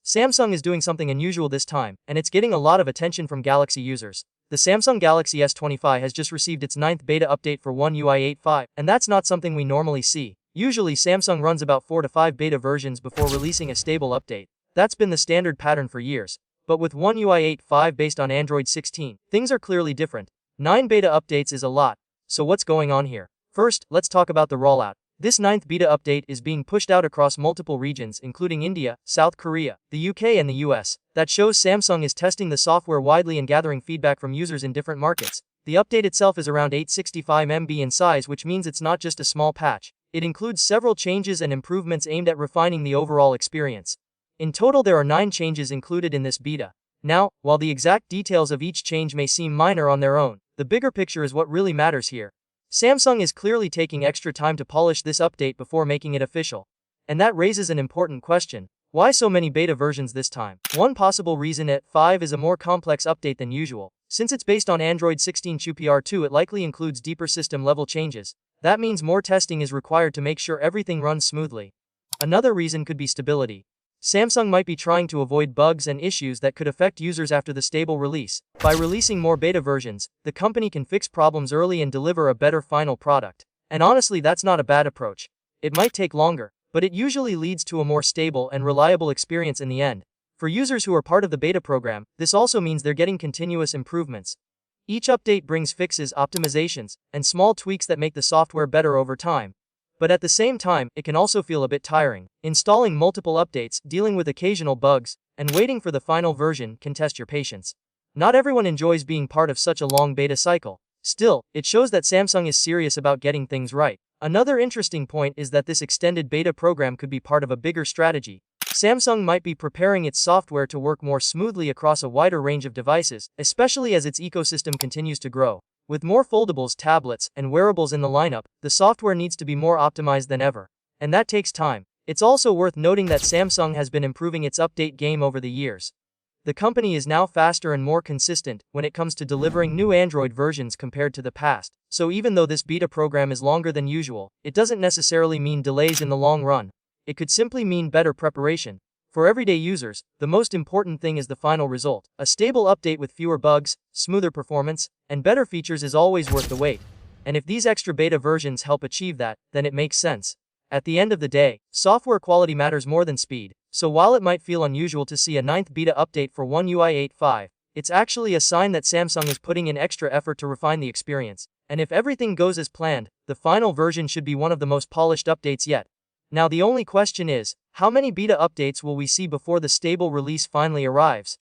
Samsung is doing something unusual this time, and it's getting a lot of attention from Galaxy users. The Samsung Galaxy S25 has just received its 9th beta update for One UI 8.5, and that's not something we normally see. Usually Samsung runs about 4 to 5 beta versions before releasing a stable update. That's been the standard pattern for years. But with One UI 8.5 based on Android 16, things are clearly different. 9 beta updates is a lot. So what's going on here? First, let's talk about the rollout. This 9th beta update is being pushed out across multiple regions including India, South Korea, the UK and the US. That shows Samsung is testing the software widely and gathering feedback from users in different markets. The update itself is around 865 MB in size, which means it's not just a small patch. It includes several changes and improvements aimed at refining the overall experience. In total there are 9 changes included in this beta. Now, while the exact details of each change may seem minor on their own, the bigger picture is what really matters here. Samsung is clearly taking extra time to polish this update before making it official. And that raises an important question. Why so many beta versions this time? One possible reason at 5 is a more complex update than usual. Since it's based on Android 16 QPR2, it likely includes deeper system-level changes. That means more testing is required to make sure everything runs smoothly. Another reason could be stability. Samsung might be trying to avoid bugs and issues that could affect users after the stable release. By releasing more beta versions, the company can fix problems early and deliver a better final product. And honestly, that's not a bad approach. It might take longer, but it usually leads to a more stable and reliable experience in the end. For users who are part of the beta program, this also means they're getting continuous improvements. Each update brings fixes, optimizations, and small tweaks that make the software better over time. But at the same time, it can also feel a bit tiring. Installing multiple updates, dealing with occasional bugs, and waiting for the final version can test your patience. Not everyone enjoys being part of such a long beta cycle. Still, it shows that Samsung is serious about getting things right. Another interesting point is that this extended beta program could be part of a bigger strategy. Samsung might be preparing its software to work more smoothly across a wider range of devices, especially as its ecosystem continues to grow. With more foldables, tablets, and wearables in the lineup, the software needs to be more optimized than ever. And that takes time. It's also worth noting that Samsung has been improving its update game over the years. The company is now faster and more consistent when it comes to delivering new Android versions compared to the past. So even though this beta program is longer than usual, it doesn't necessarily mean delays in the long run. It could simply mean better preparation. For everyday users, the most important thing is the final result. A stable update with fewer bugs, smoother performance, and better features is always worth the wait. And if these extra beta versions help achieve that, then it makes sense. At the end of the day, software quality matters more than speed. So while it might feel unusual to see a 9th beta update for One UI 8.5, it's actually a sign that Samsung is putting in extra effort to refine the experience. And if everything goes as planned, the final version should be one of the most polished updates yet. Now the only question is, how many beta updates will we see before the stable release finally arrives?